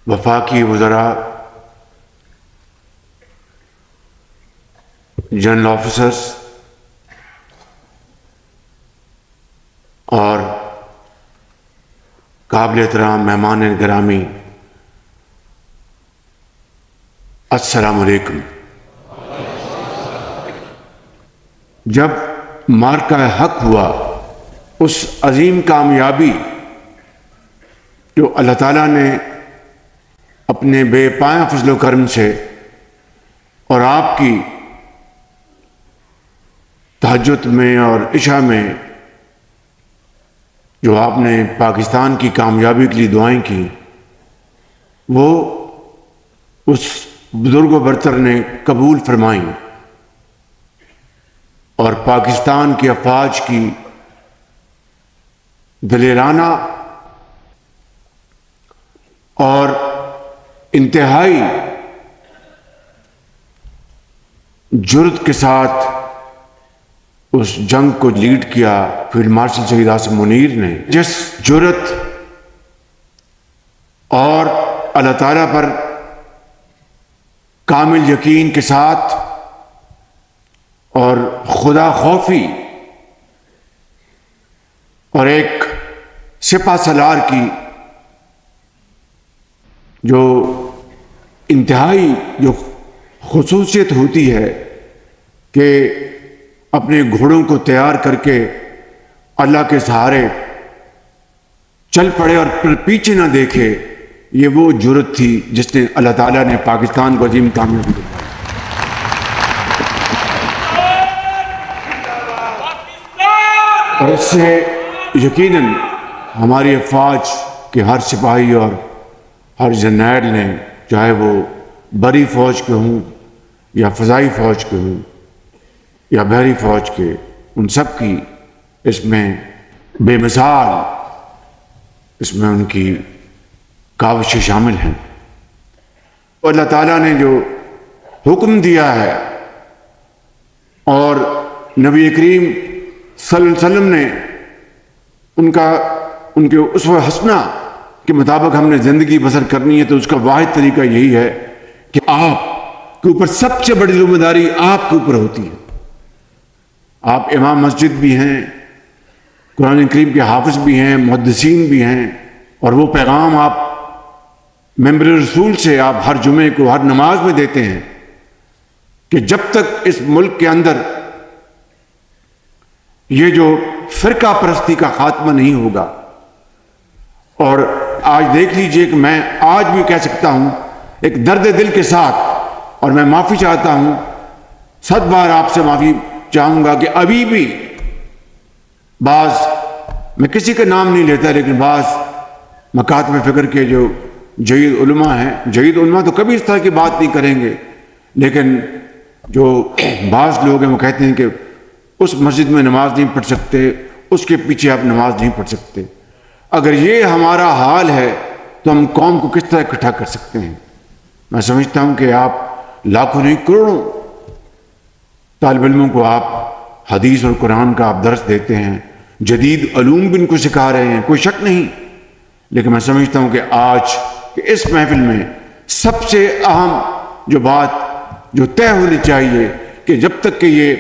وفاقی وزراء، general officers اور قابل احترام مہمان گرامی، السلام علیکم۔ جب معرکہ حق ہوا، اس عظیم کامیابی جو اللہ تعالیٰ نے اپنے بے پایہ فضل و کرم سے اور آپ کی تہجد میں اور عشاء میں جو آپ نے پاکستان کی کامیابی کے لیے دعائیں کی، وہ اس بزرگ و برتر نے قبول فرمائیں اور پاکستان کی افواج کی دلیرانہ اور انتہائی جرأت کے ساتھ اس جنگ کو لیڈ کیا فیلڈ مارشل شہید عاصم منیر نے۔ جس جرأت اور اللہ تعالیٰ پر کامل یقین کے ساتھ اور خدا خوفی اور ایک سپہ سالار کی جو انتہائی جو خصوصیت ہوتی ہے کہ اپنے گھوڑوں کو تیار کر کے اللہ کے سہارے چل پڑے اور پیچھے نہ دیکھے، یہ وہ جرأت تھی جس نے اللہ تعالیٰ نے پاکستان کو عظیم کامیابی دی۔ اور اس سے یقیناً ہماری افواج کے ہر سپاہی اور ہر جرنیل نے، چاہے وہ بری فوج کے ہوں یا فضائی فوج کے ہوں یا بحری فوج کے، ان سب کی اس میں بے مثال اس میں ان کی کاوشیں شامل ہیں۔ اللہ تعالیٰ نے جو حکم دیا ہے اور نبی کریم صلی اللہ علیہ وسلم نے ان کے اسوہ حسنہ کے مطابق ہم نے زندگی بسر کرنی ہے، تو اس کا واحد طریقہ یہی ہے کہ آپ کے اوپر سب سے بڑی ذمہ داری آپ کے اوپر ہوتی ہے۔ آپ امام مسجد بھی ہیں، قرآن کریم کے حافظ بھی ہیں، محدثین بھی ہیں، اور وہ پیغام آپ ممبر رسول سے آپ ہر جمعے کو ہر نماز میں دیتے ہیں کہ جب تک اس ملک کے اندر یہ جو فرقہ پرستی کا خاتمہ نہیں ہوگا، اور آج دیکھ لیجئے کہ میں آج بھی کہہ سکتا ہوں ایک درد دل کے ساتھ، اور میں معافی چاہتا ہوں، 100 بار آپ سے معافی چاہوں گا کہ ابھی بھی بعض، میں کسی کا نام نہیں لیتا، لیکن بعض مکاتب فکر کے جو جید علماء ہیں، جید علماء تو کبھی اس طرح کی بات نہیں کریں گے، لیکن جو بعض لوگ ہیں وہ کہتے ہیں کہ اس مسجد میں نماز نہیں پڑھ سکتے، اس کے پیچھے آپ نماز نہیں پڑھ سکتے۔ اگر یہ ہمارا حال ہے تو ہم قوم کو کس طرح اکٹھا کر سکتے ہیں؟ میں سمجھتا ہوں کہ آپ لاکھوں نہیں کروڑوں طالب علموں کو آپ حدیث اور قرآن کا آپ درس دیتے ہیں، جدید علوم بھی ان کو سکھا رہے ہیں، کوئی شک نہیں، لیکن میں سمجھتا ہوں کہ آج اس محفل میں سب سے اہم جو بات جو طے ہونی چاہیے کہ جب تک کہ یہ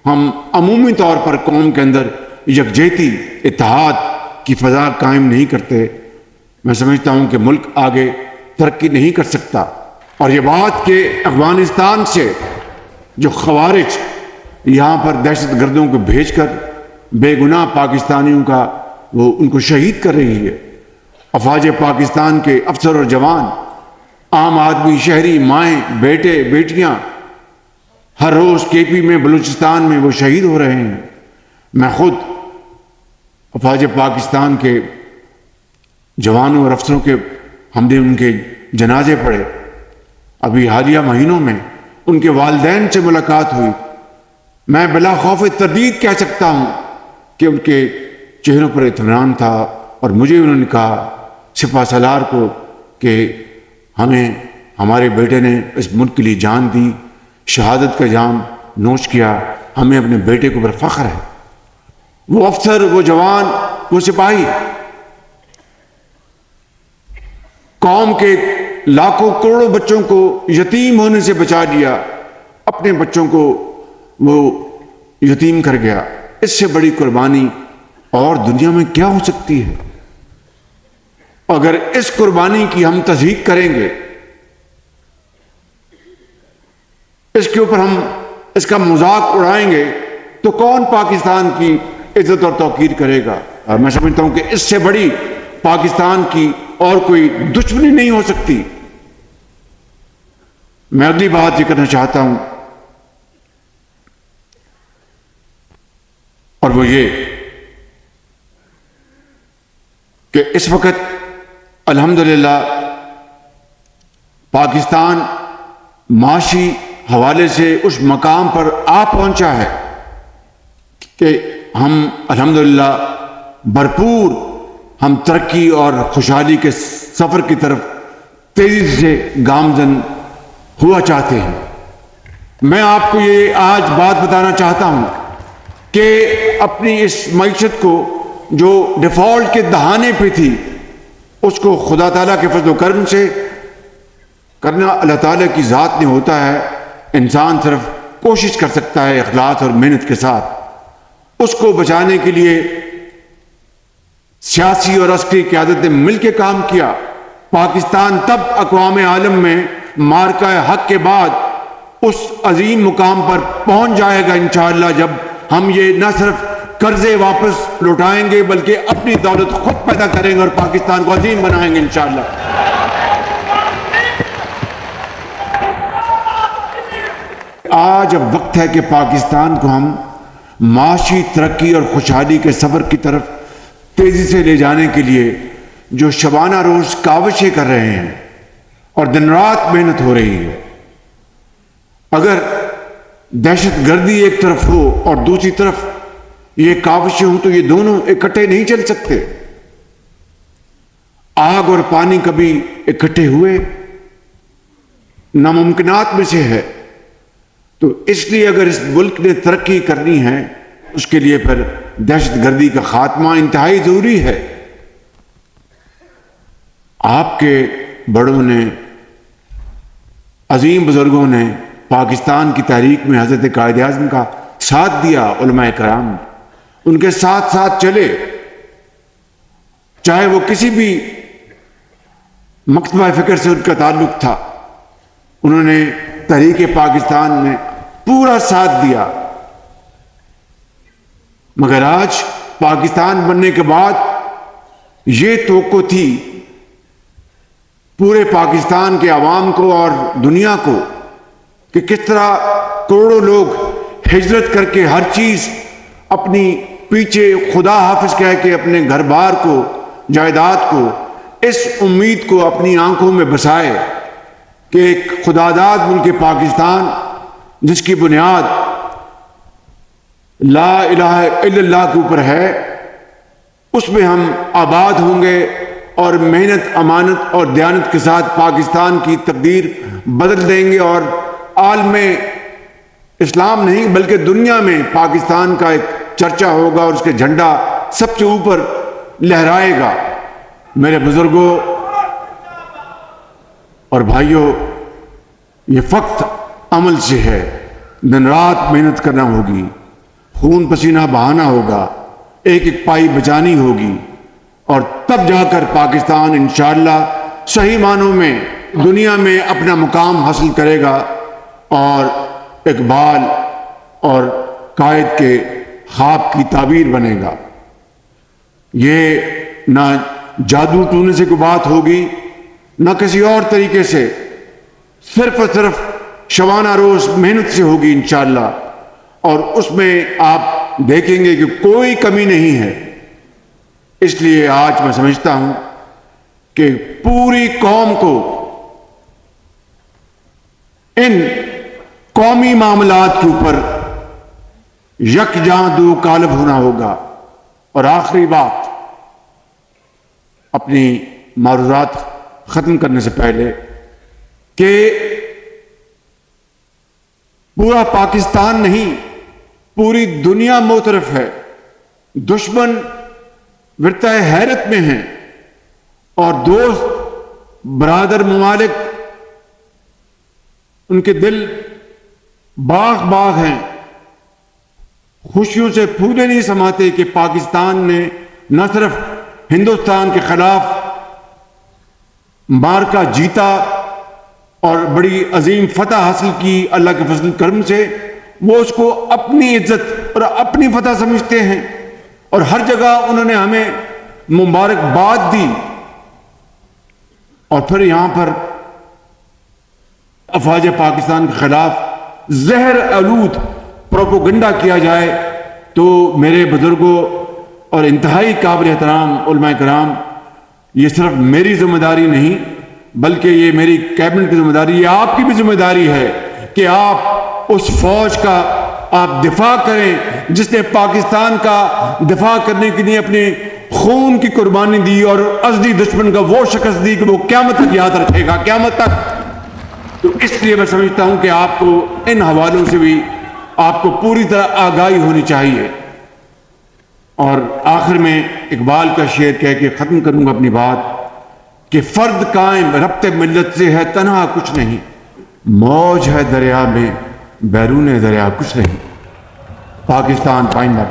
ہم عمومی طور پر قوم کے اندر یکجہتی، اتحاد کی فضا قائم نہیں کرتے، میں سمجھتا ہوں کہ ملک آگے ترقی نہیں کر سکتا۔ اور یہ بات کہ افغانستان سے جو خوارج یہاں پر دہشت گردوں کو بھیج کر بے گناہ پاکستانیوں کا وہ ان کو شہید کر رہی ہے، افواج پاکستان کے افسر اور جوان، عام آدمی، شہری، مائیں، بیٹے، بیٹیاں ہر روز کے پی میں، بلوچستان میں وہ شہید ہو رہے ہیں۔ میں خود افواج پاکستان کے جوانوں اور افسروں کے ہم نے ان کے جنازے پڑھے، ابھی حالیہ مہینوں میں ان کے والدین سے ملاقات ہوئی، میں بلا خوف تردید کہہ سکتا ہوں کہ ان کے چہروں پر اطمینان تھا، اور مجھے انہوں نے کہا سپہ سالار کو کہ ہمیں ہمارے بیٹے نے اس ملک کے لیے جان دی، شہادت کا جام نوش کیا، ہمیں اپنے بیٹے کے اوپر فخر ہے۔ وہ افسر، وہ جوان، وہ سپاہی قوم کے لاکھوں کروڑوں بچوں کو یتیم ہونے سے بچا لیا، اپنے بچوں کو وہ یتیم کر گیا۔ اس سے بڑی قربانی اور دنیا میں کیا ہو سکتی ہے؟ اگر اس قربانی کی ہم تصدیق کریں گے، اس کے اوپر ہم اس کا مذاق اڑائیں گے، تو کون پاکستان کی عزت اور توقیر کرے گا؟ اور میں سمجھتا ہوں کہ اس سے بڑی پاکستان کی اور کوئی دشمنی نہیں ہو سکتی۔ میں اگلی بات یہ کرنا چاہتا ہوں، اور وہ یہ کہ اس وقت الحمدللہ پاکستان معاشی حوالے سے اس مقام پر آ پہنچا ہے کہ ہم الحمدللہ بھرپور ہم ترقی اور خوشحالی کے سفر کی طرف تیزی سے گامزن ہوا چاہتے ہیں۔ میں آپ کو یہ آج بات بتانا چاہتا ہوں کہ اپنی اس معیشت کو جو ڈیفالٹ کے دہانے پہ تھی، اس کو خدا تعالیٰ کے فضل و کرم سے کرنا اللہ تعالیٰ کی ذات نے ہوتا ہے۔ انسان صرف کوشش کر سکتا ہے اخلاص اور محنت کے ساتھ۔ اس کو بچانے کے لیے سیاسی اور عسکری قیادت نے مل کے کام کیا۔ پاکستان تب اقوام عالم میں مارکہ حق کے بعد اس عظیم مقام پر پہنچ جائے گا انشاءاللہ، جب ہم یہ نہ صرف قرضے واپس لوٹائیں گے بلکہ اپنی دولت خود پیدا کریں گے اور پاکستان کو عظیم بنائیں گے انشاءاللہ۔ آج اب وقت ہے کہ پاکستان کو ہم معاشی ترقی اور خوشحالی کے سفر کی طرف تیزی سے لے جانے کے لیے جو شبانہ روز کاوشیں کر رہے ہیں اور دن رات محنت ہو رہی ہے، اگر دہشت گردی ایک طرف ہو اور دوسری طرف یہ کاوشیں ہوں تو یہ دونوں اکٹھے نہیں چل سکتے۔ آگ اور پانی کبھی اکٹھے ہوئے ناممکنات میں سے ہے۔ تو اس لیے اگر اس ملک نے ترقی کرنی ہے، اس کے لیے پھر دہشت گردی کا خاتمہ انتہائی ضروری ہے۔ آپ کے بڑوں نے، عظیم بزرگوں نے پاکستان کی تحریک میں حضرت قائد اعظم کا ساتھ دیا، علماء کرام ان کے ساتھ ساتھ چلے، چاہے وہ کسی بھی مکتبہ فکر سے ان کا تعلق تھا، انہوں نے تحریک پاکستان میں پورا ساتھ دیا۔ مگر آج پاکستان بننے کے بعد یہ توقع تھی پورے پاکستان کے عوام کو اور دنیا کو کہ کس طرح کروڑوں لوگ ہجرت کر کے ہر چیز اپنی پیچھے خدا حافظ کہہ کے اپنے گھر بار کو، جائیداد کو، اس امید کو اپنی آنکھوں میں بسائے کہ ایک خداداد ملک پاکستان جس کی بنیاد لا الہ الا اللہ کے اوپر ہے، اس میں ہم آباد ہوں گے اور محنت، امانت اور دیانت کے ساتھ پاکستان کی تقدیر بدل دیں گے، اور عالم اسلام نہیں بلکہ دنیا میں پاکستان کا ایک چرچا ہوگا اور اس کے جھنڈا سب سے اوپر لہرائے گا۔ میرے بزرگوں اور بھائیوں، یہ فقط عمل سے ہے، دن رات محنت کرنا ہوگی، خون پسینہ بہانا ہوگا، ایک ایک پائی بچانی ہوگی، اور تب جا کر پاکستان انشاءاللہ صحیح معنوں میں دنیا میں اپنا مقام حاصل کرے گا اور اقبال اور قائد کے خواب کی تعبیر بنے گا۔ یہ نہ جادو ٹونے سے کوئی بات ہوگی، نہ کسی اور طریقے سے، صرف اور صرف شبانہ روز محنت سے ہوگی انشاءاللہ، اور اس میں آپ دیکھیں گے کہ کوئی کمی نہیں ہے۔ اس لیے آج میں سمجھتا ہوں کہ پوری قوم کو ان قومی معاملات کے اوپر یکجاں دو قالب ہونا ہوگا۔ اور آخری بات، اپنی معروضات ختم کرنے سے پہلے، کہ پورا پاکستان نہیں، پوری دنیا معترف ہے، دشمن ورطۂ حیرت میں ہیں اور دوست برادر ممالک ان کے دل باغ باغ ہیں، خوشیوں سے پھولے نہیں سماتے کہ پاکستان نے نہ صرف ہندوستان کے خلاف معرکہ جیتا اور بڑی عظیم فتح حاصل کی اللہ کے فضل کرم سے، وہ اس کو اپنی عزت اور اپنی فتح سمجھتے ہیں، اور ہر جگہ انہوں نے ہمیں مبارکباد دی، اور پھر یہاں پر افواج پاکستان کے خلاف زہر آلود پروپیگنڈا کیا جائے تو میرے بزرگوں اور انتہائی قابل احترام علماء کرام، یہ صرف میری ذمہ داری نہیں بلکہ یہ میری کیبنٹ کی ذمہ داری، یہ آپ کی بھی ذمہ داری ہے کہ آپ اس فوج کا آپ دفاع کریں جس نے پاکستان کا دفاع کرنے کے لیے اپنے خون کی قربانی دی اور ازدی دشمن کا وہ شکست دی کہ وہ قیامت تک یاد رکھے گا، قیامت تک۔ تو اس لیے میں سمجھتا ہوں کہ آپ کو ان حوالوں سے بھی آپ کو پوری طرح آگاہی ہونی چاہیے۔ اور آخر میں اقبال کا شعر کہہ کے ختم کروں گا اپنی بات کہ فرد قائم ربط ملت سے ہے تنہا کچھ نہیں، موج ہے دریا میں بیرون دریا کچھ نہیں۔ پاکستان پائندہ۔